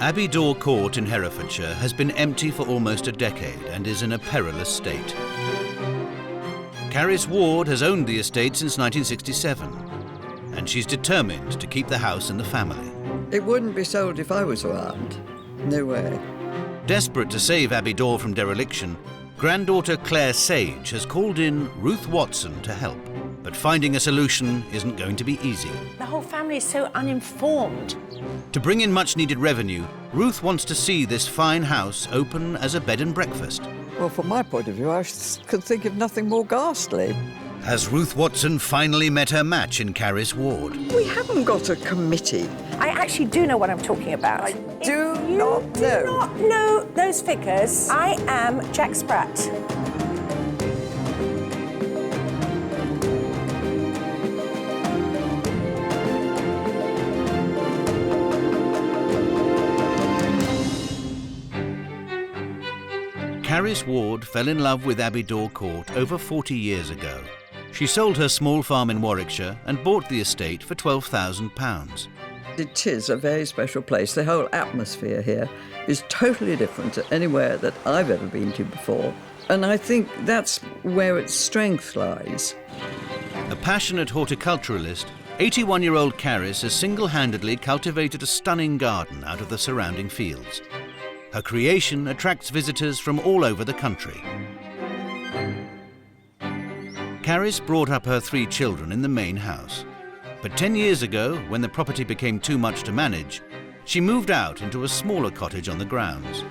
Abbey Dore Court in Herefordshire has been empty for almost a decade and is in a perilous state. Caris Ward has owned the estate since 1967, and she's determined to keep the house in the family. It wouldn't be sold if I was around. No way. Desperate to save Abbey Dore from dereliction, granddaughter Claire Sage has called in Ruth Watson to help. But finding a solution isn't going to be easy. The whole family is so uninformed. To bring in much-needed revenue, Ruth wants to see this fine house open as a bed and breakfast. Well, from my point of view, I could think of nothing more ghastly. Has Ruth Watson finally met her match in Caris Ward? We haven't got a committee. I actually do know what I'm talking about. I do not know. Do not know those figures. I am Jack Spratt. Caris Ward fell in love with Abbey Dore Court over 40 years ago. She sold her small farm in Warwickshire and bought the estate for £12,000. It is a very special place. The whole atmosphere here is totally different to anywhere that I've ever been to before. And I think that's where its strength lies. A passionate horticulturalist, 81-year-old Caris has single-handedly cultivated a stunning garden out of the surrounding fields. Her creation attracts visitors from all over the country. Caris brought up her 3 children in the main house. But 10 years ago, when the property became too much to manage, she moved out into a smaller cottage on the grounds.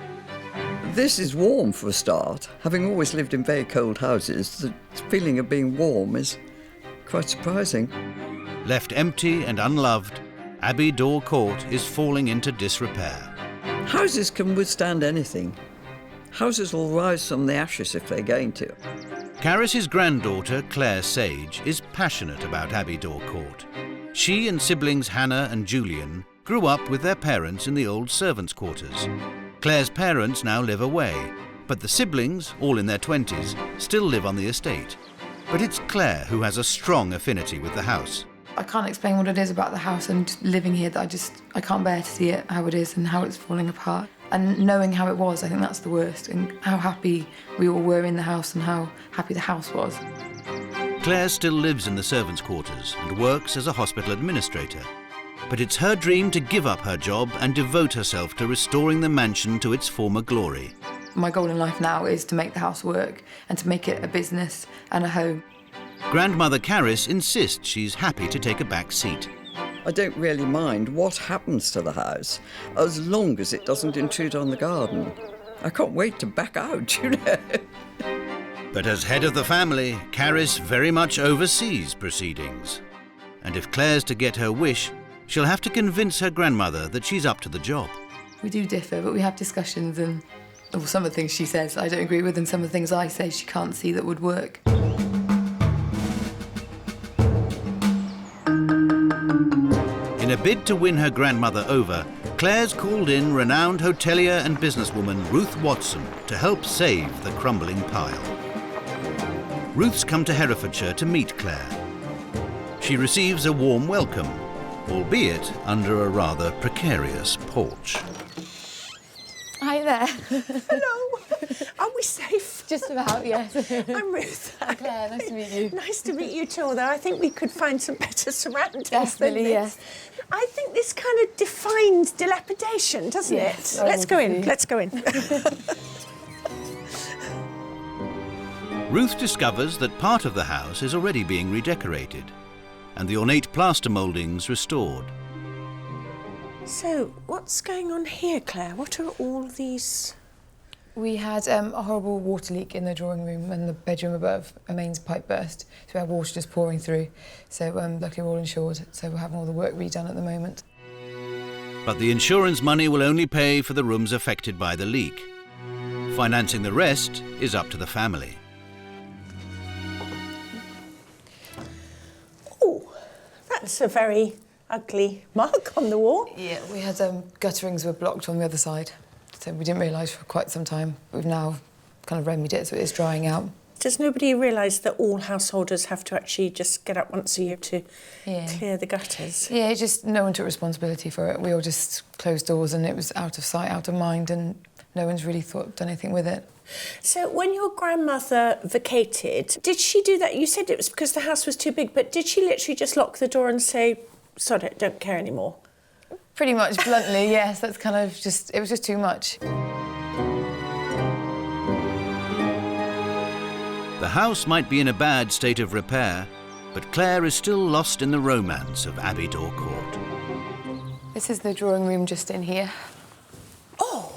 This is warm for a start. Having always lived in very cold houses, the feeling of being warm is quite surprising. Left empty and unloved, Abbey Dore Court is falling into disrepair. Houses can withstand anything. Houses will rise from the ashes if they're going to. Caris's granddaughter, Claire Sage, is passionate about Abbey Dore Court. She and siblings Hannah and Julian grew up with their parents in the old servants' quarters. Claire's parents now live away, but the siblings, all in their 20s, still live on the estate. But it's Claire who has a strong affinity with the house. I can't explain what it is about the house and just living here that I can't bear to see it, how it is and how it's falling apart. And knowing how it was, I think that's the worst, and how happy we all were in the house and how happy the house was. Claire still lives in the servants' quarters and works as a hospital administrator. But it's her dream to give up her job and devote herself to restoring the mansion to its former glory. My goal in life now is to make the house work and to make it a business and a home. Grandmother Caris insists she's happy to take a back seat. I don't really mind what happens to the house, as long as it doesn't intrude on the garden. I can't wait to back out, you know. But as head of the family, Caris very much oversees proceedings. And if Claire's to get her wish, she'll have to convince her grandmother that she's up to the job. We do differ, but we have discussions, and some of the things she says I don't agree with, and some of the things I say she can't see that would work. In a bid to win her grandmother over, Claire's called in renowned hotelier and businesswoman Ruth Watson to help save the crumbling pile. Ruth's come to Herefordshire to meet Claire. She receives a warm welcome, albeit under a rather precarious porch. Hi there. Hello. Are we safe? Just about, yes. I'm Ruth. I'm Claire, nice to meet you. Nice to meet you too, although I think we could find some better surroundings Definitely, than this. yes. I think this kind of defines dilapidation, doesn't Yes, it? Let's go in, obviously. let's go in. Ruth discovers that part of the house is already being redecorated and the ornate plaster mouldings restored. So, what's going on here, Claire? What are all these? We had a horrible water leak in the drawing room and the bedroom above. A mains pipe burst, so we had water just pouring through. So luckily we're all insured, so we're having all the work redone at the moment. But the insurance money will only pay for the rooms affected by the leak. Financing the rest is up to the family. Oh, that's a very ugly mark on the wall. Yeah, we had gutterings were blocked on the other side, so we didn't realise for quite some time. We've now kind of remedied it, so it is drying out. Does nobody realise that all householders have to actually just get up once a year to clear the gutters? Yeah, just no one took responsibility for it. We all just closed doors and it was out of sight, out of mind, and no one's really done anything with it. So when your grandmother vacated, did she do that? You said it was because the house was too big, but did she literally just lock the door and say, sod it, don't care anymore? Pretty much bluntly, yes. That's kind of just... It was just too much. The house might be in a bad state of repair, but Claire is still lost in the romance of Abbey Dore Court. This is the drawing room just in here. Oh!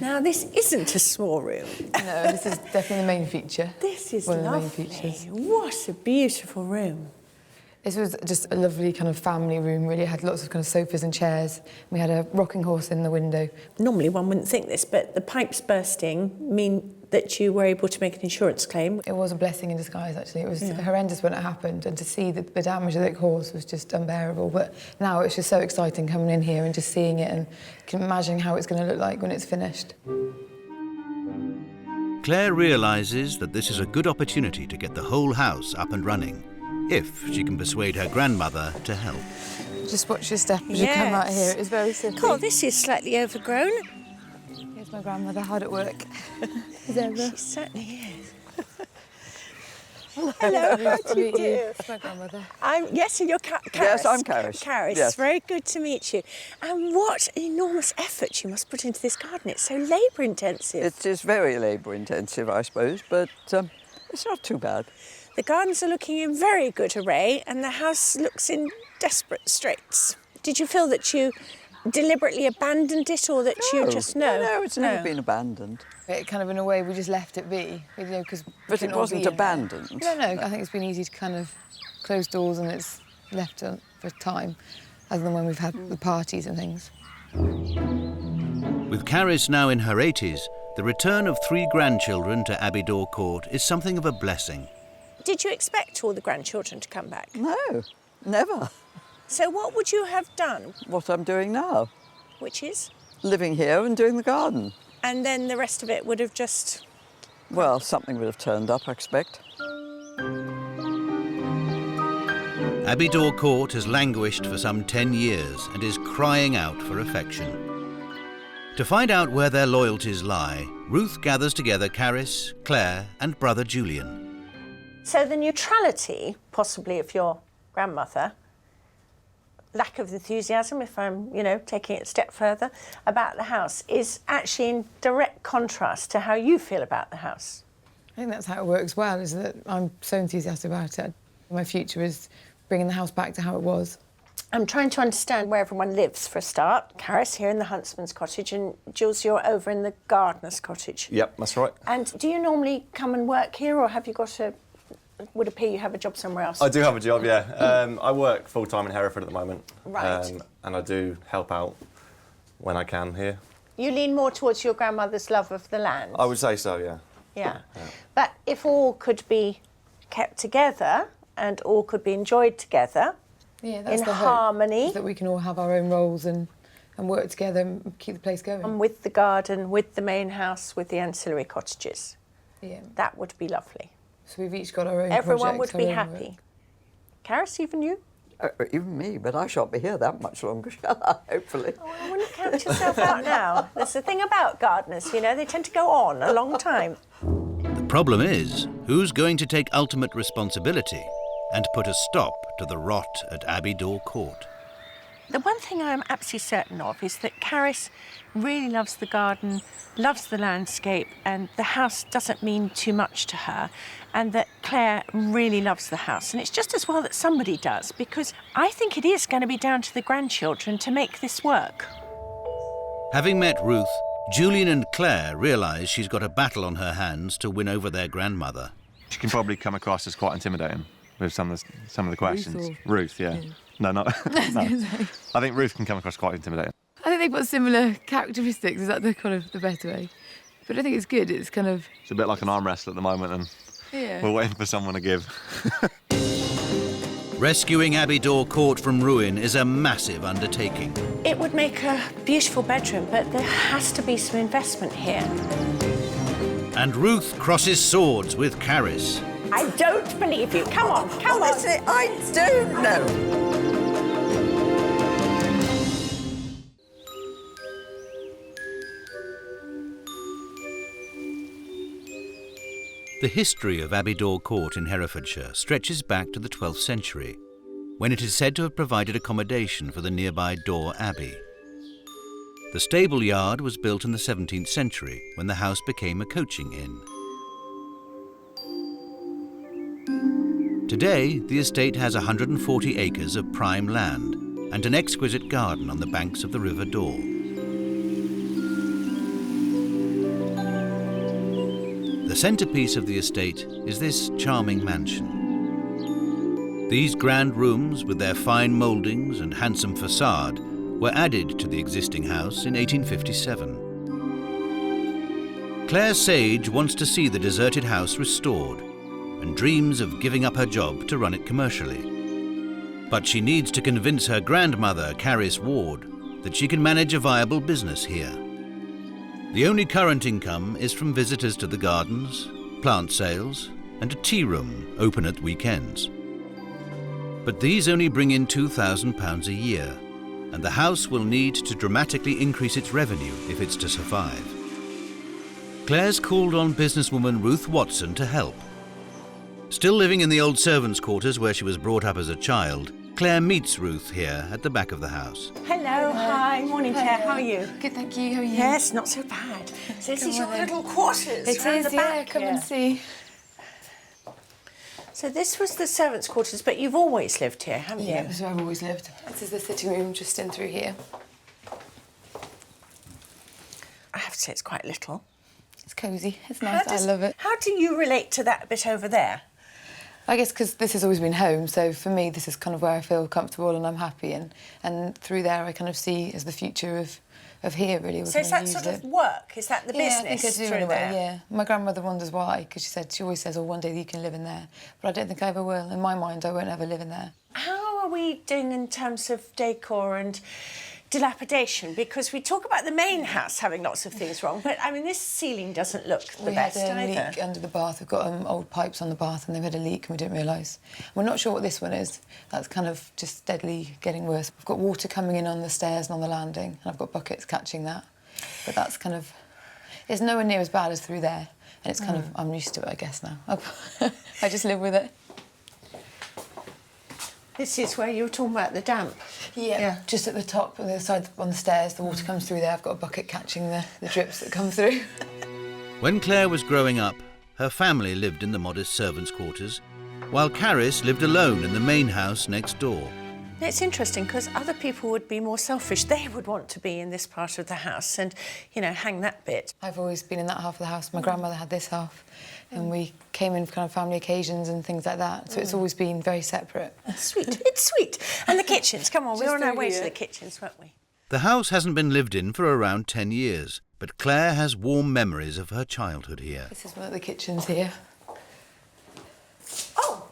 Now, this isn't a small room. No, this is definitely the main feature. This is one lovely. of the main features. What a beautiful room. This was just a lovely kind of family room, really. It had lots of kind of sofas and chairs. We had a rocking horse in the window. Normally one wouldn't think this, but the pipes bursting mean that you were able to make an insurance claim. It was a blessing in disguise, actually. It was horrendous when it happened, and to see the damage that it caused was just unbearable. But now it's just so exciting coming in here and just seeing it and imagining how it's going to look like when it's finished. Claire realises that this is a good opportunity to get the whole house up and running, if she can persuade her grandmother to help. Just watch your step as you come out here. It is very silly. Oh, this is slightly overgrown. Here's my grandmother, hard at work. She certainly is. Hello, how to meet you. It's my grandmother. Yes, and you're Caris. Yes, I'm Caris. Caris, yes. Very good to meet you. And what enormous effort you must put into this garden. It's so labour-intensive. It is very labour-intensive, I suppose, but it's not too bad. The gardens are looking in very good array and the house looks in desperate straits. Did you feel that you deliberately abandoned it or that you just... No, it's never been abandoned. It kind of, in a way, we just left it be, you know, because... But it wasn't abandoned. No, I think it's been easy to kind of close doors and it's left for time, other than when we've had the parties and things. With Caris now in her 80s, the return of 3 grandchildren to Abbey Dore Court is something of a blessing. Did you expect all the grandchildren to come back? No, never. So what would you have done? What I'm doing now. Which is? Living here and doing the garden. And then the rest of it would have just... Well, something would have turned up, I expect. Abbey Dore Court has languished for some 10 years and is crying out for affection. To find out where their loyalties lie, Ruth gathers together Caris, Claire and brother Julian. So the neutrality, possibly, of your grandmother, lack of enthusiasm, if I'm, taking it a step further, about the house, is actually in direct contrast to how you feel about the house. I think that's how it works well, is that I'm so enthusiastic about it. My future is bringing the house back to how it was. I'm trying to understand where everyone lives, for a start. Caris here in the huntsman's cottage, and Jules, you're over in the gardener's cottage. Yep, that's right. And do you normally come and work here, or have you got a... Would appear you have a job somewhere else? I do have a job, yeah. I work full-time in Hereford at the moment. Right. And I do help out when I can here. You lean more towards your grandmother's love of the land? I would say so, yeah. Yeah. But if all could be kept together and all could be enjoyed together, that's in the harmony... hope, that we can all have our own roles and work together and keep the place going. And with the garden, with the main house, with the ancillary cottages. Yeah. That would be lovely. So we've each got our own Everyone projects, would be our own happy. work. Caris, even you? Even me, but I shan't be here that much longer, shall I? Hopefully. Oh, I wouldn't count yourself out now. That's the thing about gardeners, they tend to go on a long time. The problem is, who's going to take ultimate responsibility and put a stop to the rot at Abbey Dore Court? The one thing I am absolutely certain of is that Caris really loves the garden, loves the landscape, and the house doesn't mean too much to her, and that Claire really loves the house. And it's just as well that somebody does, because I think it is going to be down to the grandchildren to make this work. Having met Ruth, Julian and Claire realise she's got a battle on her hands to win over their grandmother. She can probably come across as quite intimidating with some of the questions. Ruth, yeah. No, not... no. I think Ruth can come across quite intimidating. I think they've got similar characteristics. Is that the kind of the better way? But I think it's good. It's kind of... It's a bit like an arm wrestle at the moment, and we're waiting for someone to give. Rescuing Abbey Dore Court from ruin is a massive undertaking. It would make a beautiful bedroom, but there has to be some investment here. And Ruth crosses swords with Caris. I don't believe you. Come on, come on. Honestly, I don't know. The history of Abbey Dore Court in Herefordshire stretches back to the 12th century, when it is said to have provided accommodation for the nearby Dore Abbey. The stable yard was built in the 17th century, when the house became a coaching inn. Today, the estate has 140 acres of prime land and an exquisite garden on the banks of the River Dore. The centrepiece of the estate is this charming mansion. These grand rooms, with their fine mouldings and handsome facade, were added to the existing house in 1857. Claire Sage wants to see the deserted house restored and dreams of giving up her job to run it commercially. But she needs to convince her grandmother, Caris Ward, that she can manage a viable business here. The only current income is from visitors to the gardens, plant sales, and a tea room open at weekends. But these only bring in £2,000 a year, and the house will need to dramatically increase its revenue if it's to survive. Claire's called on businesswoman Ruth Watson to help. Still living in the old servants' quarters where she was brought up as a child, Claire meets Ruth here at the back of the house. Hello, hi. Morning, Claire. How are you? Good, thank you. How are you? Yes, not so bad. So this is your little quarters. It round is, the yeah. back Come here. and see. So this was the servants' quarters, but you've always lived here, haven't Yeah, you? this is where I've always lived. This is the sitting room just in through here. I have to say it's quite little. It's cosy. It's nice. I love it. How do you relate to that bit over there? I guess because this has always been home, so for me this is kind of where I feel comfortable and I'm happy, and through there I kind of see as the future of here, really. So is that sort of work? Is that the business I think I do through in a way, there? yeah. My grandmother wonders why, because she always says, oh, one day you can live in there. But I don't think I ever will. In my mind, I won't ever live in there. How are we doing in terms of decor and dilapidation? Because we talk about the main house having lots of things wrong, but I mean, this ceiling doesn't look the best had a either. leak under the bath. We've got old pipes on the bath and they've had a leak and we didn't realise. We're not sure what this one is. That's kind of just steadily getting worse. We've got water coming in on the stairs and on the landing, and I've got buckets catching that. But that's kind of... It's nowhere near as bad as through there. And it's kind of... I'm used to it, I guess, now. I just live with it. This is where you were talking about the damp. Yeah. Just at the top, on the other side, on the stairs, the water comes through there. I've got a bucket catching the drips that come through. When Claire was growing up, her family lived in the modest servants' quarters, while Caris lived alone in the main house next door. It's interesting because other people would be more selfish. They would want to be in this part of the house and, you know, hang that bit. I've always been in that half of the house. My grandmother had this half, and we came in for kind of family occasions and things like that. So it's always been very separate. Sweet, it's sweet. And the kitchens, come on, we're on our way to the kitchens, weren't we? The house hasn't been lived in for around 10 years, but Claire has warm memories of her childhood here. This is one of the kitchens here. Oh!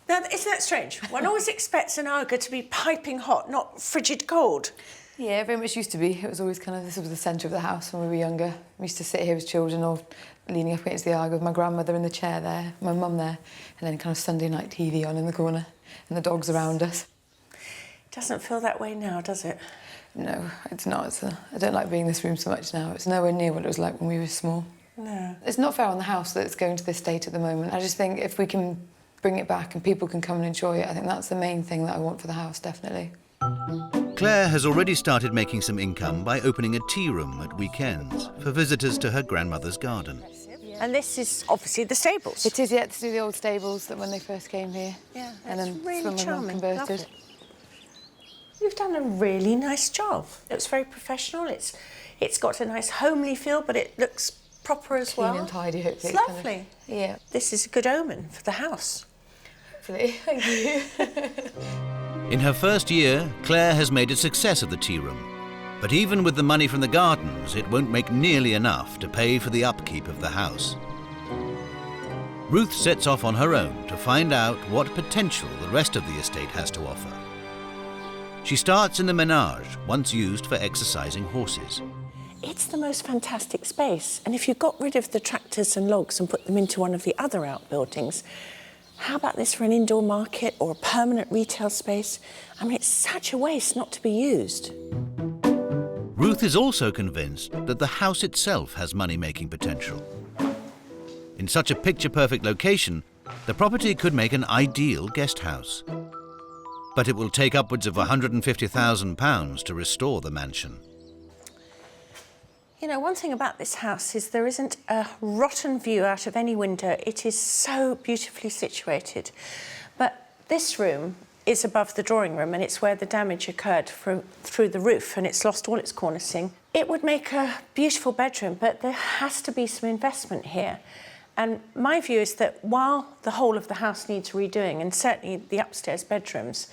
Now, isn't that strange? One always expects an Aga to be piping hot, not frigid cold. Yeah, very much used to be. It was always kind of... This was the centre of the house when we were younger. We used to sit here as children or leaning up against the Aga with my grandmother in the chair there, my mum there, and then kind of Sunday night TV on in the corner and the dogs around us. It doesn't feel that way now, does it? No, it's not. I don't like being in this room so much now. It's nowhere near what it was like when we were small. No. It's not fair on the house that it's going to this state at the moment. I just think if we can bring it back and people can come and enjoy it, I think that's the main thing that I want for the house, definitely. Claire has already started making some income by opening a tea room at weekends for visitors to her grandmother's garden. And this is obviously the stables. It is, yeah, to do the old stables that when they first came here. Yeah, and it's then really when my mum charming. converted. Lovely. You've done a really nice job. It was very professional. It's got a nice homely feel, but it looks proper as well. Clean and tidy, hopefully. It's lovely. Yeah. This is a good omen for the house. Hopefully, thank you. In her first year, Claire has made a success of the tea room. But even with the money from the gardens, it won't make nearly enough to pay for the upkeep of the house. Ruth sets off on her own to find out what potential the rest of the estate has to offer. She starts in the menage, once used for exercising horses. it's the most fantastic space. And if you got rid of the tractors and logs and put them into one of the other outbuildings, how about this for an indoor market or a permanent retail space? I mean, it's such a waste not to be used. Ruth is also convinced that the house itself has money-making potential. In such a picture-perfect location, the property could make an ideal guest house. But it will take upwards of £150,000 to restore the mansion. You know, one thing about this house is there isn't a rotten view out of any window. It is so beautifully situated. But this room is above the drawing room, and it's where the damage occurred through the roof, and it's lost all its cornicing. It would make a beautiful bedroom, but there has to be some investment here. And my view is that while the whole of the house needs redoing, and certainly the upstairs bedrooms,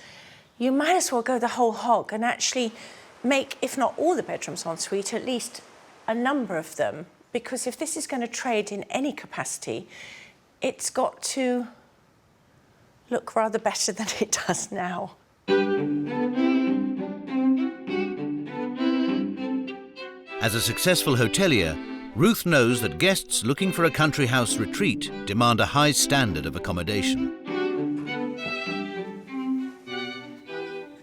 you might as well go the whole hog and actually make, if not all the bedrooms en suite, at least a number of them, because if this is going to trade in any capacity, it's got to look rather better than it does now. As a successful hotelier, Ruth knows that guests looking for a country house retreat demand a high standard of accommodation.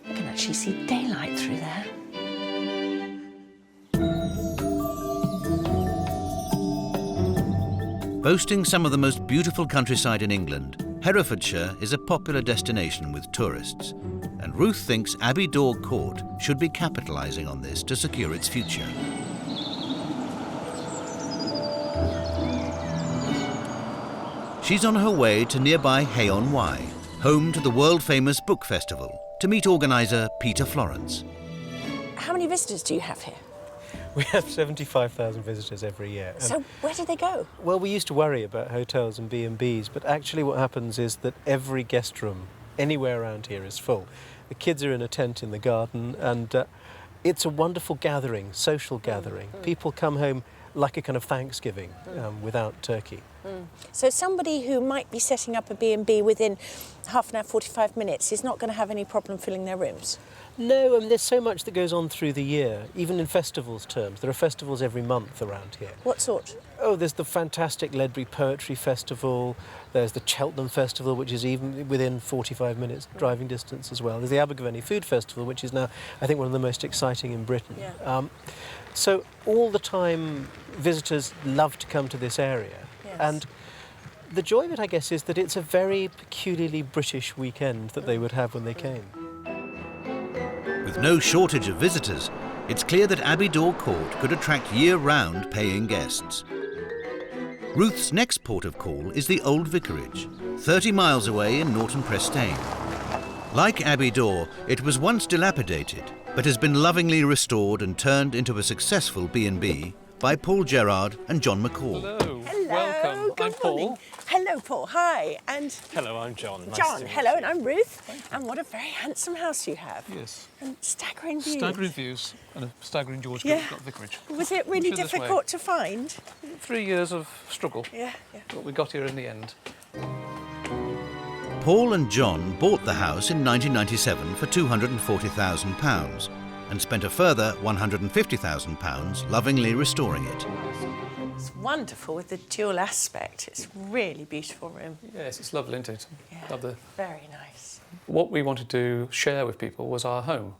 You can actually see daylight through there. Boasting some of the most beautiful countryside in England, Herefordshire is a popular destination with tourists, and Ruth thinks Abbey Dore Court should be capitalising on this to secure its future. She's on her way to nearby Hay-on-Wye, home to the world-famous book festival, to meet organiser Peter Florence. How many visitors do you have here? We have 75,000 visitors every year. So where do they go? Well, we used to worry about hotels and B&Bs, but actually what happens is that every guest room anywhere around here is full. The kids are in a tent in the garden, and it's a wonderful gathering, social gathering. People come home like a kind of Thanksgiving without turkey. So somebody who might be setting up a B&B within half an hour, 45 minutes is not going to have any problem filling their rooms? No, I mean, there's so much that goes on through the year, even in festivals terms. There are festivals every month around here. What sort? Oh, there's the fantastic Ledbury Poetry Festival, there's the Cheltenham Festival, which is even within 45 minutes driving distance as well. There's the Abergavenny Food Festival, which is now, I think, one of the most exciting in Britain. Yeah. So all the time, visitors love to come to this area. Yes. And the joy of it, I guess, is that it's a very peculiarly British weekend that they would have when they came. With no shortage of visitors, it's clear that Abbey Dore Court could attract year-round paying guests. Ruth's next port of call is the old Vicarage, 30 miles away in Norton-Prestane. Like Abbey Dore, it was once dilapidated, but has been lovingly restored and turned into a successful B&B by Paul Gerard and John McCall. Hello. Hello. Welcome. Good I'm Paul. morning. Hello, Paul. Hi. And Hello, I'm John. Nice John. to meet Hello, you. and I'm Ruth. And what a very handsome house you have. Yes. And staggering views. Staggering views and a staggering George Yeah. Vicarage. Was it really Through this way. difficult to find? 3 years of struggle, Yeah. but we got here in the end. Paul and John bought the house in 1997 for £240,000 and spent a further £150,000 lovingly restoring it. It's wonderful with the dual aspect. It's a really beautiful room. Yes, it's lovely, isn't it? Yeah. Love the... Very nice. What we wanted to share with people was our home.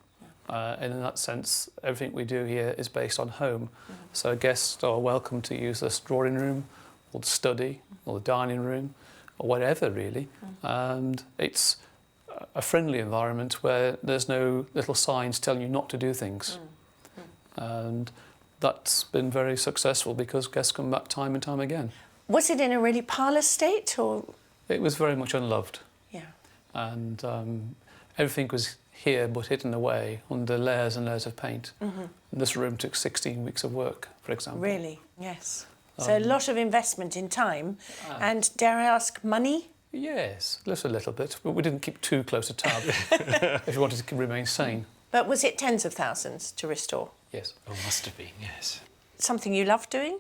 And in that sense, everything we do here is based on home. So guests are welcome to use this drawing room or the study or the dining room or whatever, really. And it's a friendly environment where there's no little signs telling you not to do things. And that's been very successful because guests come back time and time again. Was it in a really parlour state or...? It was very much unloved. Yeah. And everything was here but hidden away under layers and layers of paint. And this room took 16 weeks of work, for example. Really? Yes. So a lot of investment in time and, dare I ask, money? Yes, just a little bit, but we didn't keep too close a tab if you wanted to remain sane. But was it tens of thousands to restore? Yes. Oh, must have been, yes. Something you love doing?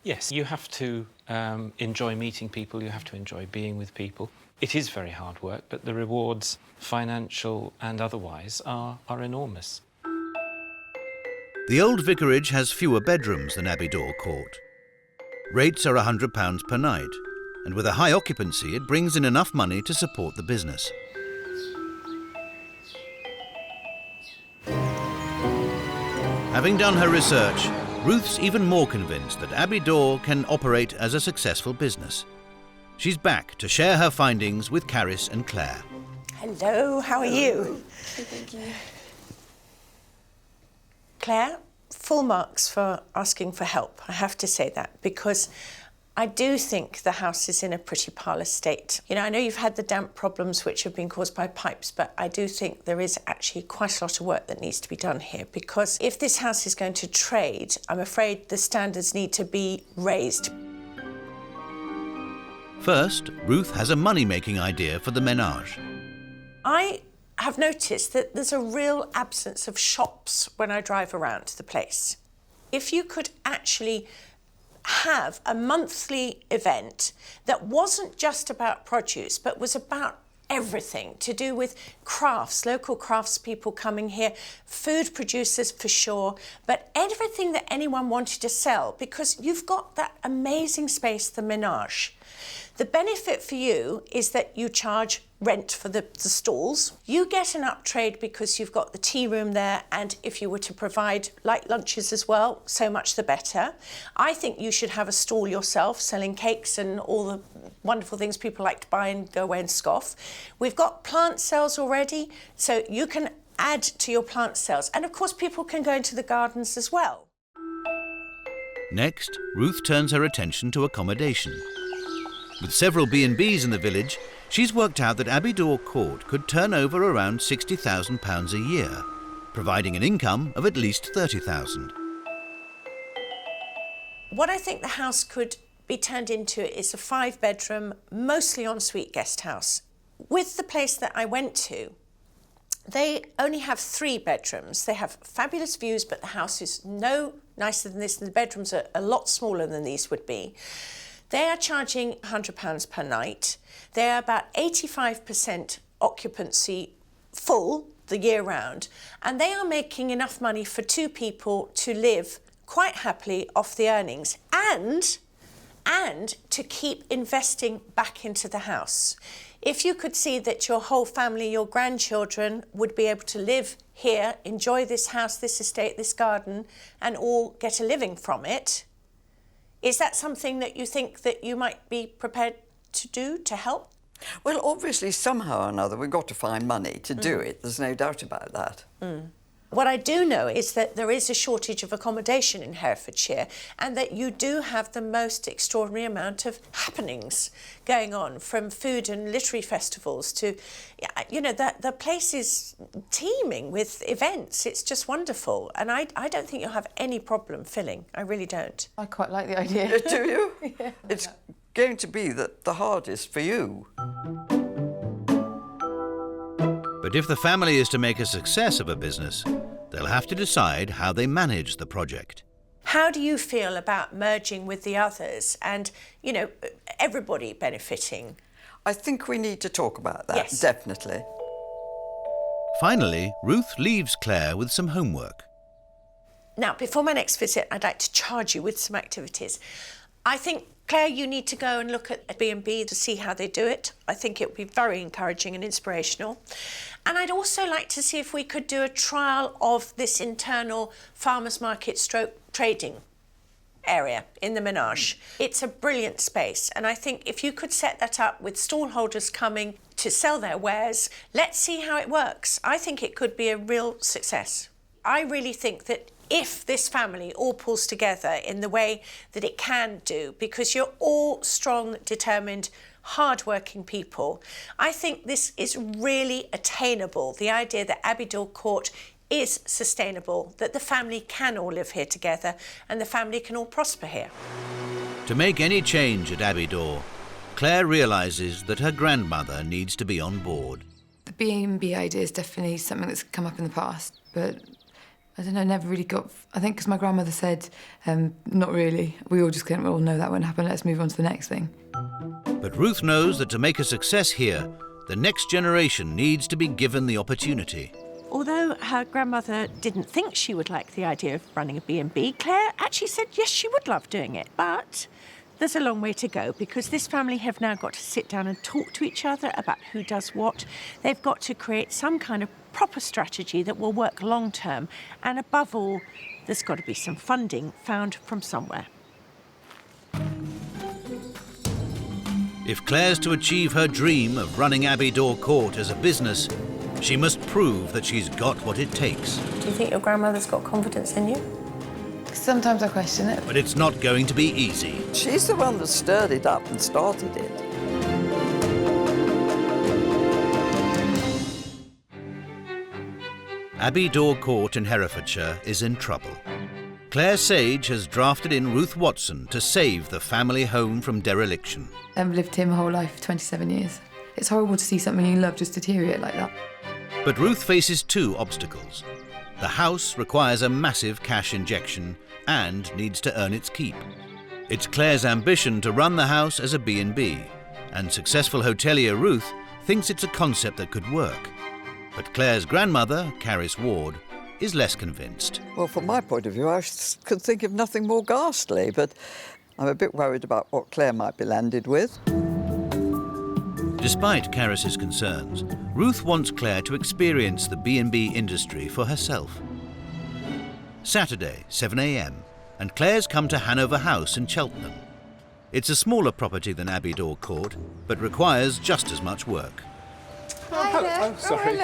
Yes, you have to enjoy meeting people, you have to enjoy being with people. It is very hard work, but the rewards, financial and otherwise, are enormous. The old vicarage has fewer bedrooms than Abbey Dore Court. Rates are £100 per night, and with a high occupancy, it brings in enough money to support the business. Having done her research, Ruth's even more convinced that Abbey Dore can operate as a successful business. She's back to share her findings with Caris and Claire. Hello, how are you? Thank you. Claire, full marks for asking for help. I have to say that, because I do think the house is in a pretty parlour state. You know, I know you've had the damp problems which have been caused by pipes, but I do think there is actually quite a lot of work that needs to be done here, because if this house is going to trade, I'm afraid the standards need to be raised. First, Ruth has a money-making idea for the menage. I have noticed that there's a real absence of shops when I drive around the place. If you could actually have a monthly event that wasn't just about produce, but was about everything to do with crafts, local craftspeople coming here, food producers for sure, but everything that anyone wanted to sell, because you've got that amazing space, the menage. The benefit for you is that you charge rent for the stalls. You get an uptrade because you've got the tea room there, and if you were to provide light lunches as well, so much the better. I think you should have a stall yourself selling cakes and all the wonderful things people like to buy and go away and scoff. We've got plant sales already, so you can add to your plant sales. And of course, people can go into the gardens as well. Next, Ruth turns her attention to accommodation. With several B&Bs in the village, she's worked out that Abbey Dore Court could turn over around £60,000 a year, providing an income of at least £30,000. What I think the house could be turned into is a 5-bedroom, mostly ensuite guest house. With the place that I went to, they only have 3 bedrooms. They have fabulous views, but the house is no nicer than this, and the bedrooms are a lot smaller than these would be. They are charging £100 per night. They are about 85% occupancy full the year round, and they are making enough money for 2 people to live quite happily off the earnings and to keep investing back into the house. If you could see that your whole family, your grandchildren, would be able to live here, enjoy this house, this estate, this garden, and all get a living from it, is that something that you think that you might be prepared to do to help? Well, obviously, somehow or another, we've got to find money to do it. There's no doubt about that. What I do know is that there is a shortage of accommodation in Herefordshire, and that you do have the most extraordinary amount of happenings going on, from food and literary festivals to, you know, the place is teeming with events. It's just wonderful, and I don't think you'll have any problem filling. I really don't. I quite like the idea. Do you? Yeah. It's going to be the hardest for you. But if the family is to make a success of a business, they'll have to decide how they manage the project. How do you feel about merging with the others and, you know, everybody benefiting? I think we need to talk about that, Yes. definitely. Finally, Ruth leaves Claire with some homework. Now, before my next visit, I'd like to charge you with some activities. I think, Claire, you need to go and look at B&B to see how they do it. I think it would be very encouraging and inspirational. And I'd also like to see if we could do a trial of this internal farmers market stroke trading area in the menage. It's a brilliant space, and I think if you could set that up with stall holders coming to sell their wares, let's see how it works. I think it could be a real success. I really think that if this family all pulls together in the way that it can do, because you're all strong, determined, hard-working people, I think this is really attainable. The idea that Abbey Dore Court is sustainable, that the family can all live here together and the family can all prosper here. To make any change at Abbey Dore, Claire realises that her grandmother needs to be on board. The B&B idea is definitely something that's come up in the past, but I don't know, never really got... I think because my grandmother said, not really. We all just couldn't all know that won't happen, let's move on to the next thing. But Ruth knows that to make a success here, the next generation needs to be given the opportunity. Although her grandmother didn't think she would like the idea of running a B&B, Claire actually said yes, she would love doing it. But there's a long way to go because this family have now got to sit down and talk to each other about who does what. They've got to create some kind of proper strategy that will work long term. And above all, there's got to be some funding found from somewhere. If Claire's to achieve her dream of running Abbey Dore Court as a business, she must prove that she's got what it takes. Do you think your grandmother's got confidence in you? Sometimes I question it. But it's not going to be easy. She's the one that stirred it up and started it. Abbey Dore Court in Herefordshire is in trouble. Claire Sage has drafted in Ruth Watson to save the family home from dereliction. I've lived here my whole life, 27 years. It's horrible to see something you love just deteriorate like that. But Ruth faces two obstacles. The house requires a massive cash injection and needs to earn its keep. It's Claire's ambition to run the house as a B&B, and successful hotelier Ruth thinks it's a concept that could work. But Claire's grandmother, Caris Ward, is less convinced. Well, from my point of view, I could think of nothing more ghastly, but I'm a bit worried about what Claire might be landed with. Despite Caris's concerns, Ruth wants Claire to experience the B&B industry for herself. Saturday, 7 a.m, and Claire's come to Hanover House in Cheltenham. It's a smaller property than Abbey Dore Court, but requires just as much work. Hi there. Oh, sorry.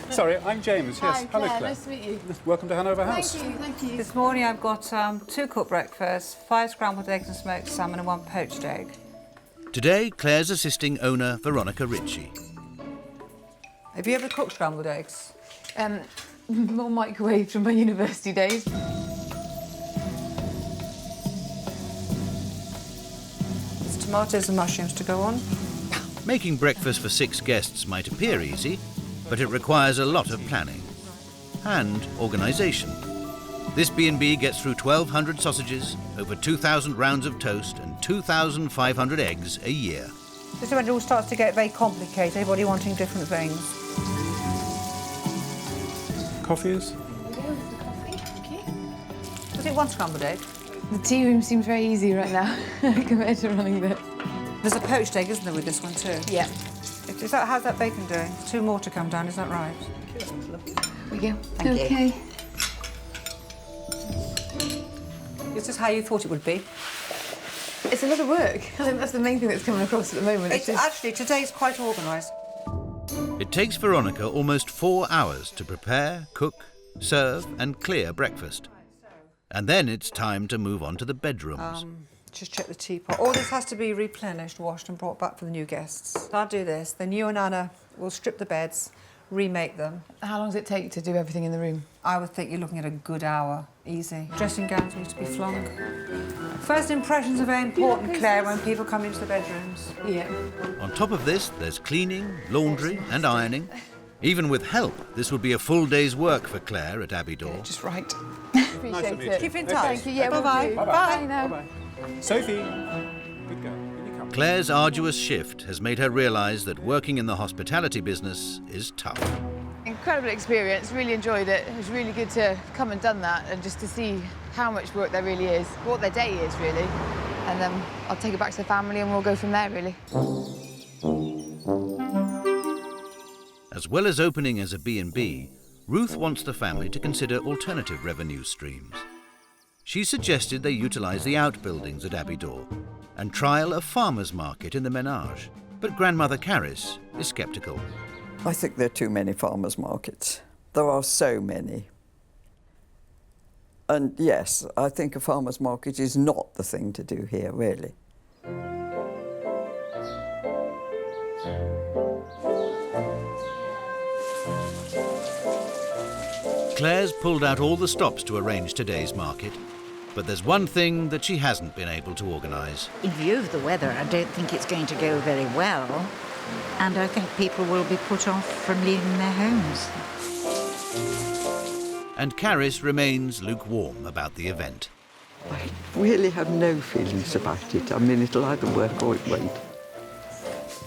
Sorry, I'm James. Yes. Hi, Hello, Claire. Claire. Nice to meet you. Welcome to Hanover House. Thank you. This morning I've got 2 cooked breakfasts, 5 scrambled eggs and smoked salmon and 1 poached egg. Today, Claire's assisting owner Veronica Ritchie. Have you ever cooked scrambled eggs? More microwave from my university days. There's tomatoes and mushrooms to go on. Making breakfast for 6 guests might appear easy, but it requires a lot of planning and organisation. This B&B gets through 1,200 sausages, over 2,000 rounds of toast and 2,500 eggs a year. This is when it all starts to get very complicated, everybody wanting different things. Coffees? Was it 1 scrambled egg? The tea room seems very easy right now compared to running the... There's a poached egg, isn't there, with this one too? Yeah. How's that bacon doing? 2 more to come down, is that right? Here we go. Thank you. Okay. Is this how you thought it would be? It's a lot of work. I think that's the main thing that's coming across at the moment. Actually, today's quite organised. It takes Veronica almost 4 hours to prepare, cook, serve and clear breakfast. And then it's time to move on to the bedrooms. Just check the teapot. All this has to be replenished, washed and brought back for the new guests. I'll do this, then you and Anna will strip the beds, remake them. How long does it take to do everything in the room? I would think you're looking at a good hour, easy. Dressing gowns need to be flung. First impressions are very important, Claire, when people come into the bedrooms. Yeah. On top of this, there's cleaning, laundry and ironing. Even with help, this would be a full day's work for Claire at Abbey Dore. Just right. Nice to Appreciate meet it. you. Keep in touch. Thank you. Yeah, Bye-bye. will do. Bye. Bye now. Bye-bye. Sophie, good girl. Can you come? Claire's arduous shift has made her realise that working in the hospitality business is tough. Incredible experience, really enjoyed it. It was really good to come and done that and just to see how much work there really is, what their day is really. And then I'll take it back to the family and we'll go from there really. As well as opening as a B&B, Ruth wants the family to consider alternative revenue streams. She suggested they utilise the outbuildings at Abbey Dore and trial a farmer's market in the menage. But grandmother Caris is sceptical. I think there are too many farmers' markets. There are so many. And yes, I think a farmer's market is not the thing to do here, really. Claire's pulled out all the stops to arrange today's market, but there's one thing that she hasn't been able to organise. In view of the weather, I don't think it's going to go very well, and I think people will be put off from leaving their homes. And Caris remains lukewarm about the event. I really have no feelings about it. I mean, it'll either work or it won't.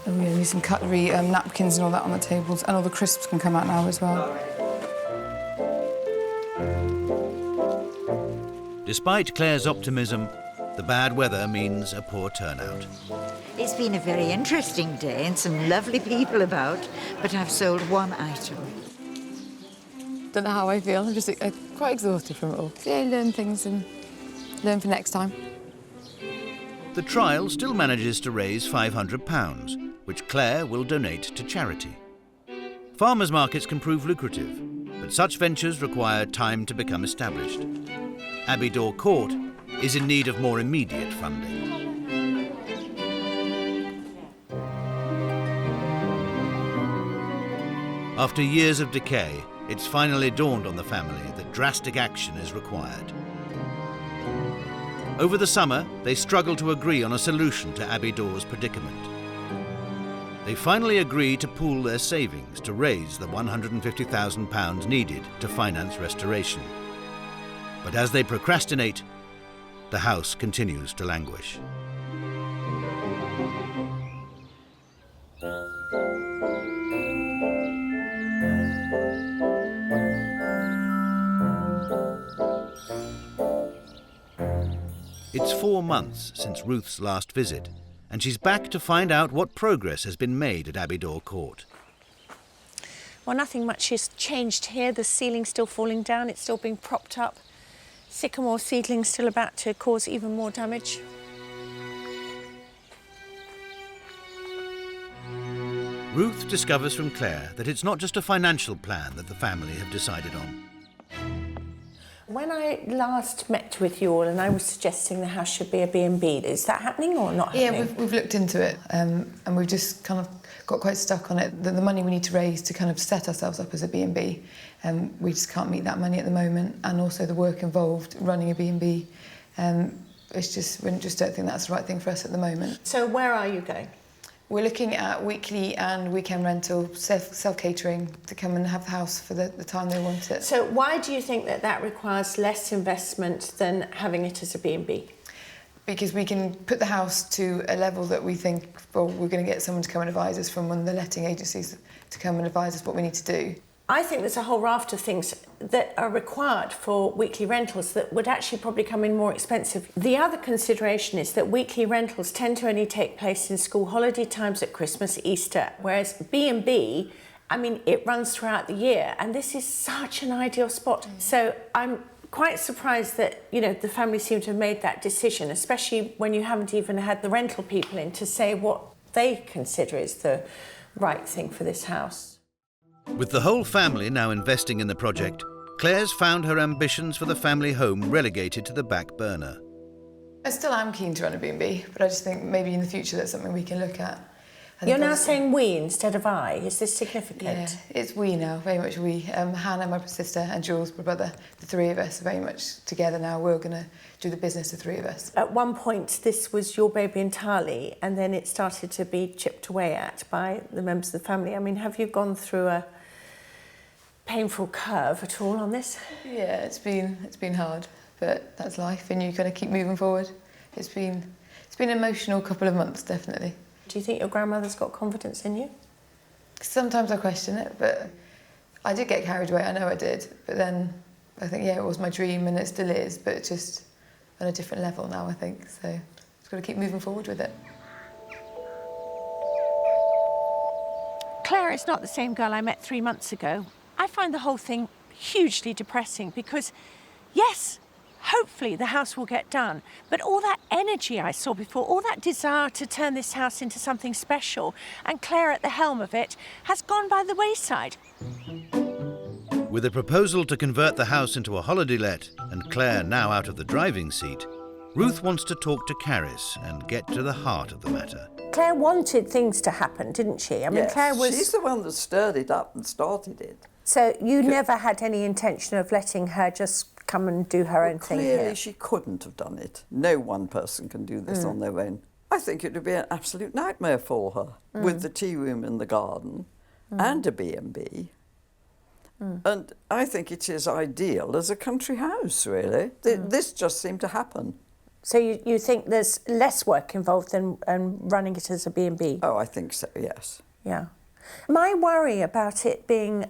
And we're going to use some cutlery, napkins and all that on the tables, and all the crisps can come out now as well. Despite Claire's optimism, the bad weather means a poor turnout. It's been a very interesting day and some lovely people about, but I've sold one item. Don't know how I feel. I'm just quite exhausted from it all. So, yeah, learn things and learn for next time. The trial still manages to raise £500, which Claire will donate to charity. Farmers' markets can prove lucrative, but such ventures require time to become established. Abbey Dore Court is in need of more immediate funding. After years of decay, it's finally dawned on the family that drastic action is required. Over the summer, they struggle to agree on a solution to Abbey Dore's predicament. They finally agree to pool their savings to raise the £150,000 needed to finance restoration. But as they procrastinate, the house continues to languish. It's 4 months since Ruth's last visit, and she's back to find out what progress has been made at Abbey Dore Court. Well, nothing much has changed here. The ceiling's still falling down, it's still being propped up. Sycamore seedlings still about to cause even more damage. Ruth discovers from Claire that it's not just a financial plan that the family have decided on. When I last met with you all and I was suggesting the house should be a B&B, is that happening or not happening? Yeah, we've looked into it and we've just kind of got quite stuck on it. The money we need to raise to kind of set ourselves up as a B&B, we just can't meet that money at the moment, and also the work involved running a B&B. It's just, we just don't think that's the right thing for us at the moment. So where are you going? We're looking at weekly and weekend rental, self-catering, to come and have the house for the time they want it. So why do you think that that requires less investment than having it as a B&B? Because we can put the house to a level that we think, well, we're going to get someone to come and advise us from one of the letting agencies to come and advise us what we need to do. I think there's a whole raft of things that are required for weekly rentals that would actually probably come in more expensive. The other consideration is that weekly rentals tend to only take place in school holiday times at Christmas, Easter, whereas B&B, I mean, it runs throughout the year, and this is such an ideal spot. So I'm quite surprised that, you know, the family seem to have made that decision, especially when you haven't even had the rental people in to say what they consider is the right thing for this house. With the whole family now investing in the project, Claire's found her ambitions for the family home relegated to the back burner. I still am keen to run a B&B, but I just think maybe in the future that's something we can look at. You're now saying we instead of I. Is this significant? Yeah, it's we now, very much we. Hannah, my sister, and Jules, my brother, the three of us are very much together now. We're going to do the business, the three of us. At one point, this was your baby entirely, and then it started to be chipped away at by the members of the family. I mean, have you gone through a painful curve at all on this? Yeah, it's been hard, but that's life, and you've got to keep moving forward. It's been an emotional couple of months, definitely. Do you think your grandmother's got confidence in you? Sometimes I question it, but I did get carried away, I know I did, but then I think, yeah, it was my dream and it still is, but it's just on a different level now, I think, so just got to keep moving forward with it. Claire is not the same girl I met 3 months ago. I find the whole thing hugely depressing because, yes, hopefully the house will get done, but all that energy I saw before, all that desire to turn this house into something special, and Claire at the helm of it, has gone by the wayside. With a proposal to convert the house into a holiday let and Claire now out of the driving seat, Ruth wants to talk to Caris and get to the heart of the matter. Claire wanted things to happen, didn't she? I mean, yes, Claire was... she's the one that stirred it up and started it. So you never had any intention of letting her just come and do her own thing here? Clearly she couldn't have done it. No one person can do this on their own. I think it would be an absolute nightmare for her, with the tea room in the garden and a B&B. And I think it is ideal as a country house, really. This just seemed to happen. So you think there's less work involved than running it as a B&B? Oh, I think so, yes. Yeah. My worry about it being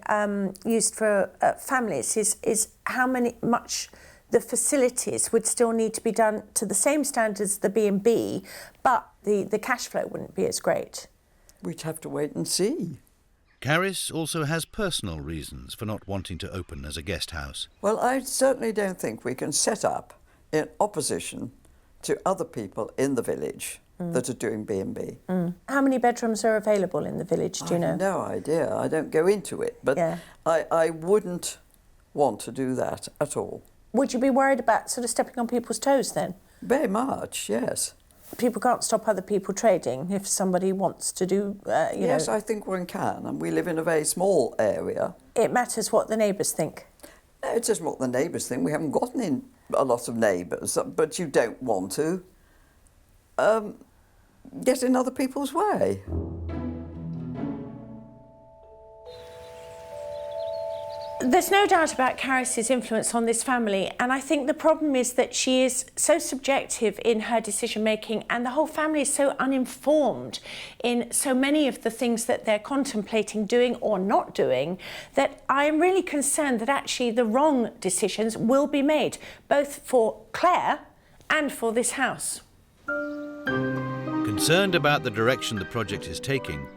used for families is how much the facilities would still need to be done to the same standards as the B&B, but the cash flow wouldn't be as great. We'd have to wait and see. Caris also has personal reasons for not wanting to open as a guest house. Well, I certainly don't think we can set up in opposition to other people in the village that are doing B&B. How many bedrooms are available in the village, do you know? I have no idea. I don't go into it, but Yeah. I wouldn't want to do that at all. Would you be worried about sort of stepping on people's toes then? Very much, yes. People can't stop other people trading if somebody wants to do, Yes, I think one can, and we live in a very small area. It matters what the neighbours think. No, it's just what the neighbours think. We haven't gotten in a lot of neighbours, but you don't want to get in other people's way. There's no doubt about Caris's influence on this family, and I think the problem is that she is so subjective in her decision-making, and the whole family is so uninformed in so many of the things that they're contemplating doing or not doing, that I'm really concerned that actually the wrong decisions will be made, both for Claire and for this house. Concerned about the direction the project is taking,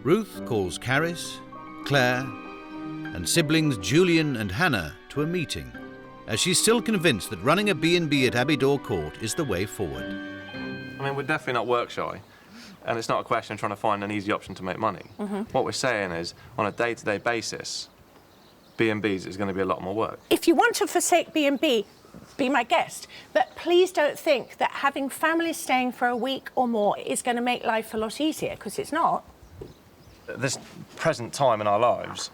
Ruth calls Caris, Claire, and siblings Julian and Hannah to a meeting, as she's still convinced that running a B&B at Abbey Dore Court is the way forward. I mean, we're definitely not work shy, and it's not a question of trying to find an easy option to make money. What we're saying is, on a day-to-day basis, B&Bs is going to be a lot more work. If you want to forsake B&B, be my guest, but please don't think that having families staying for a week or more is going to make life a lot easier, because it's not. At this present time in our lives,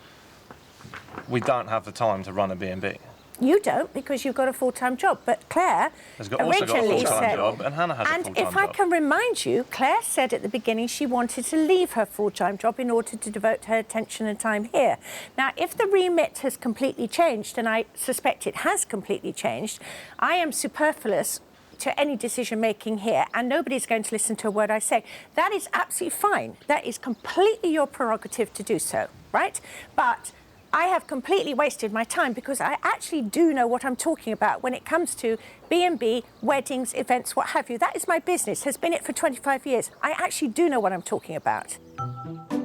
we don't have the time to run a B&B. You don't, because you've got a full-time job, but Claire Also got a originally full-time said... job, and Hannah has a full-time job. And if I can remind you, Claire said at the beginning she wanted to leave her full-time job in order to devote her attention and time here. Now, if the remit has completely changed, and I suspect it has completely changed, I am superfluous to any decision-making here, and nobody's going to listen to a word I say. That is absolutely fine. That is completely your prerogative to do so, right? But I have completely wasted my time because I actually do know what I'm talking about when it comes to B&B, weddings, events, what have you. That is my business, has been it for 25 years. I actually do know what I'm talking about.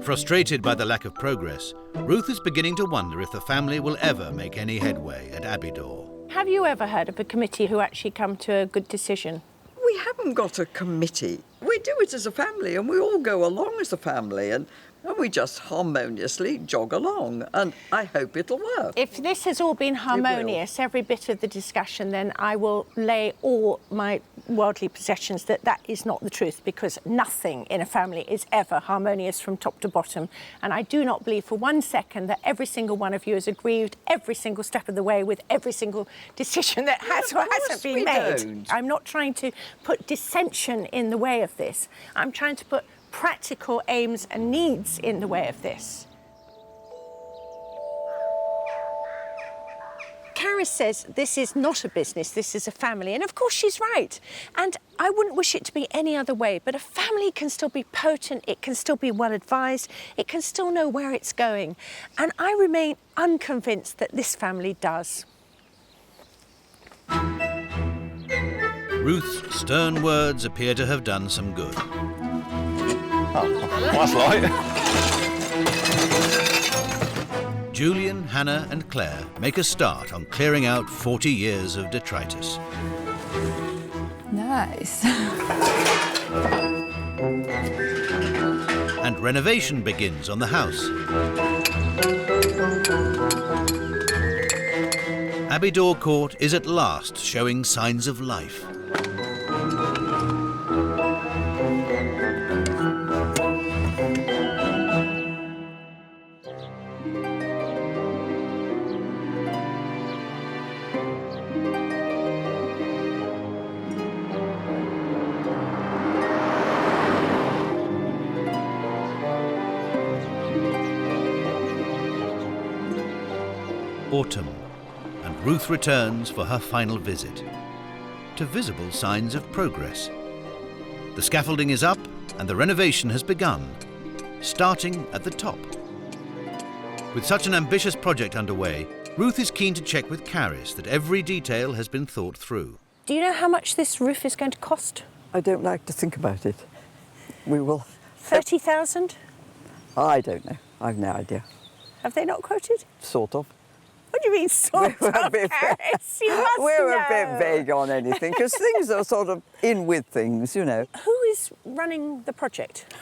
Frustrated by the lack of progress, Ruth is beginning to wonder if the family will ever make any headway at Abbey Dore. Have you ever heard of a committee who actually come to a good decision? We haven't got a committee. We do it as a family, and we all go along as a family, and we just harmoniously jog along, and I hope it'll work. If this has all been harmonious, every bit of the discussion, then I will lay all my worldly possessions that that is not the truth, because nothing in a family is ever harmonious from top to bottom. And I do not believe for 1 second that every single one of you has agreed every single step of the way with every single decision that has or hasn't been made. Don't. I'm not trying to put dissension in the way of this. I'm trying to put practical aims and needs in the way of this. Caris says this is not a business, this is a family, and of course she's right. And I wouldn't wish it to be any other way, but a family can still be potent, it can still be well advised, it can still know where it's going. And I remain unconvinced that this family does. Ruth's stern words appear to have done some good. Oh, that's light. Julian, Hannah and Claire make a start on clearing out 40 years of detritus. Nice. And renovation begins on the house. Abbey Dore Court is at last showing signs of life. Autumn, and Ruth returns for her final visit, to visible signs of progress. The scaffolding is up and the renovation has begun, starting at the top. With such an ambitious project underway, Ruth is keen to check with Caris that every detail has been thought through. Do you know how much this roof is going to cost? I don't like to think about it. We will... 30,000? I don't know. I've no idea. Have they not quoted? Sort of. What do you mean, sort of, Caris? You must We're know. a bit vague on anything, because things are sort of in with things, you know. Who is running the project?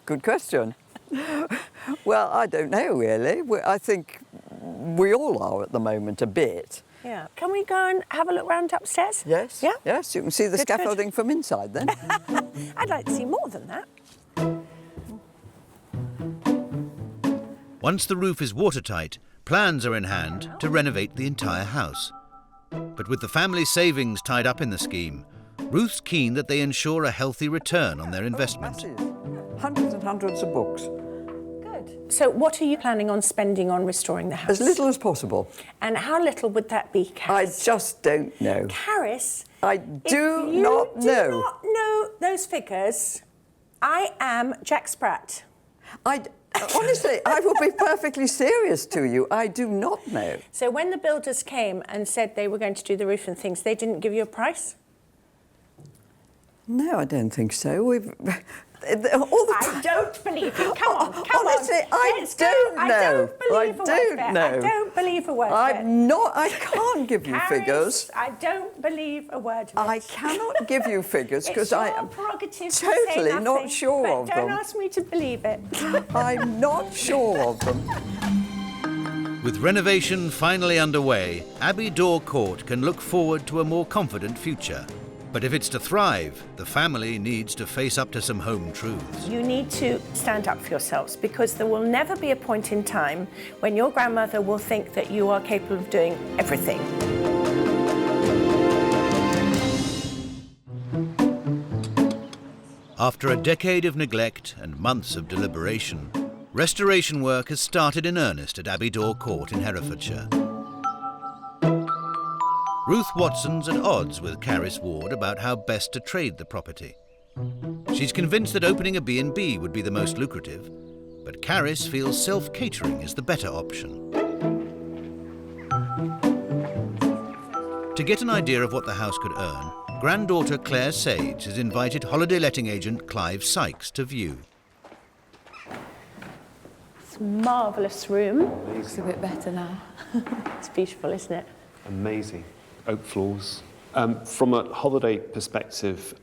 Good question. Well, I don't know, really. I think we all are at the moment, a bit. Yeah. Can we go and have a look round upstairs? Yes. Yeah? Yes, you can see the Good, scaffolding from inside, then. I'd like to see more than that. Once the roof is watertight, plans are in hand to renovate the entire house. But with the family savings tied up in the scheme, Ruth's keen that they ensure a healthy return on their investment. Hundreds and hundreds of books. Good. So what are you planning on spending on restoring the house? As little as possible. And how little would that be, Caris? I just don't know. Caris, I do not know. If you do not know those figures, I am Jack Spratt. Honestly, I will be perfectly serious to you. I do not know. So when the builders came and said they were going to do the roof and things, they didn't give you a price? No, I don't think so. I don't believe you. Come on, come Honestly, on. I don't know. I don't believe a word of it. know. I don't believe a word of it. I'm not. I can't give you Caris, figures. I don't believe a word of it. I cannot give you figures because I am prerogative totally to say not sure but of them. Don't ask me to believe it. I'm not sure of them. With renovation finally underway, Abbey Dore Court can look forward to a more confident future. But if it's to thrive, the family needs to face up to some home truths. You need to stand up for yourselves, because there will never be a point in time when your grandmother will think that you are capable of doing everything. After a decade of neglect and months of deliberation, restoration work has started in earnest at Abbey Dore Court in Herefordshire. Ruth Watson's at odds with Caris Ward about how best to trade the property. She's convinced that opening a B&B would be the most lucrative, but Caris feels self-catering is the better option. To get an idea of what the house could earn, granddaughter Claire Sage has invited holiday letting agent Clive Sykes to view. It's a marvellous room. Looks a bit better now. It's beautiful, isn't it? Amazing. Oak floors. From a holiday perspective,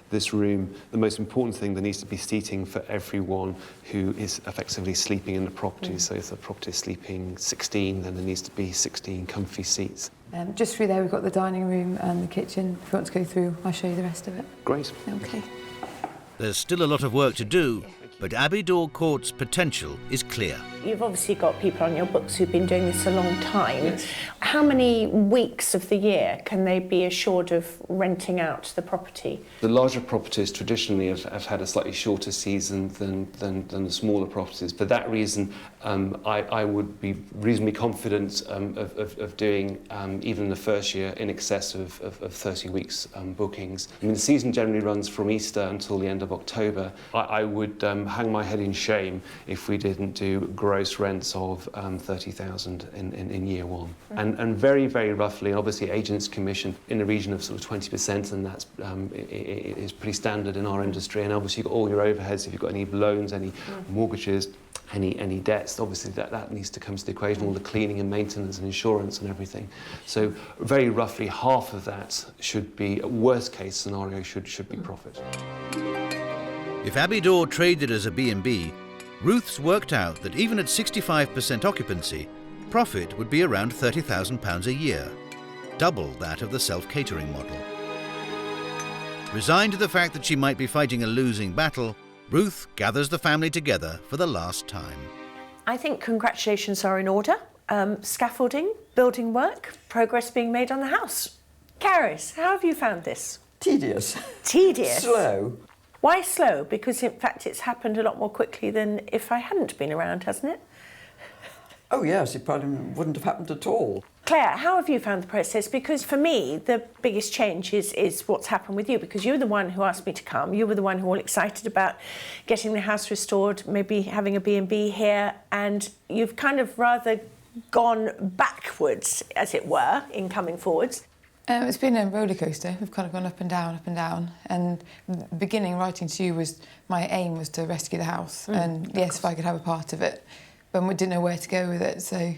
this room, the most important thing, there needs to be seating for everyone who is effectively sleeping in the property. So if the property is sleeping 16, then there needs to be 16 comfy seats. Just through there, we've got the dining room and the kitchen. If you want to go through, I'll show you the rest of it. Great. Okay. There's still a lot of work to do, but Abbey Dore Court's potential is clear. You've obviously got people on your books who've been doing this a long time. Yes. How many weeks of the year can they be assured of renting out the property? The larger properties traditionally have had a slightly shorter season than the smaller properties. For that reason, I would be reasonably confident of doing, even in the first year, in excess of 30 weeks bookings. I mean, the season generally runs from Easter until the end of October. I would hang my head in shame if we didn't do gross rents of 30,000 in year one. And very, very roughly, obviously agents commission in the region of sort of 20%, and that's it is pretty standard in our industry. And obviously you've got all your overheads, if you've got any loans, any mortgages, any debts, obviously that needs to come to the equation, all the cleaning and maintenance and insurance and everything. So very roughly half of that should be, worst case scenario, should be profit. If Abbey Dore traded as a B&B, Ruth's worked out that even at 65% occupancy, profit would be around £30,000 a year, double that of the self-catering model. Resigned to the fact that she might be fighting a losing battle, Ruth gathers the family together for the last time. I think congratulations are in order. Scaffolding, building work, progress being made on the house. Caris, how have you found this? Tedious. Tedious? Slow. Why slow? Because in fact it's happened a lot more quickly than if I hadn't been around, hasn't it? Oh yes, it probably wouldn't have happened at all. Claire, how have you found the process? Because for me, the biggest change is what's happened with you, because you were the one who asked me to come. You were the one who was all excited about getting the house restored, maybe having a B&B here, and you've kind of rather gone backwards, as it were, in coming forwards? It's been a roller coaster. We've kind of gone up and down, up and down. And beginning writing to you was, my aim was to rescue the house. And yes, if I could have a part of it. But we didn't know where to go with it. So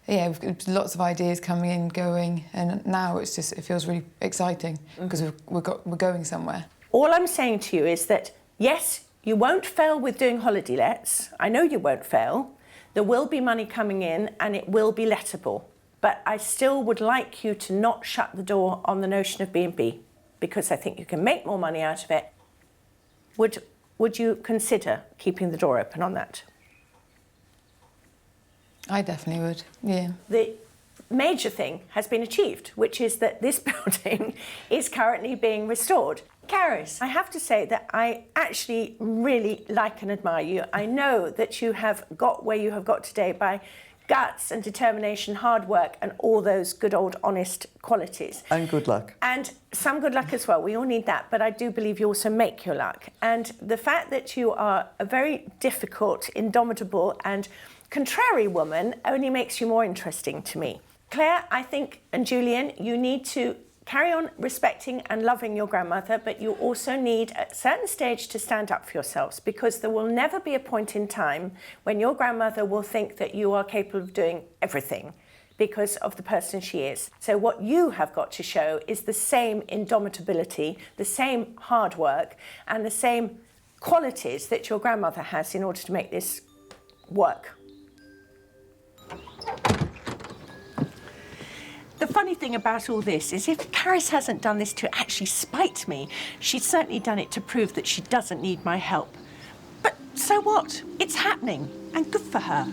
yeah, we've got lots of ideas coming in, going. And now it's just, it feels really exciting because we're going somewhere. All I'm saying to you is that, yes, you won't fail with doing holiday lets. I know you won't fail. There will be money coming in and it will be lettable. But I still would like you to not shut the door on the notion of B&B, because I think you can make more money out of it. Would you consider keeping the door open on that? I definitely would, yeah. The major thing has been achieved, which is that this building is currently being restored. Caris, I have to say that I actually really like and admire you. I know that you have got where you have got today by guts and determination, hard work, and all those good old honest qualities. And good luck. And some good luck as well. We all need that, but I do believe you also make your luck. And the fact that you are a very difficult, indomitable and contrary woman only makes you more interesting to me. Claire, I think, and Julian, you need to carry on respecting and loving your grandmother, but you also need at a certain stage to stand up for yourselves, because there will never be a point in time when your grandmother will think that you are capable of doing everything because of the person she is. So what you have got to show is the same indomitability, the same hard work, and the same qualities that your grandmother has in order to make this work. The funny thing about all this is if Caris hasn't done this to actually spite me, she's certainly done it to prove that she doesn't need my help. But so what? It's happening, and good for her.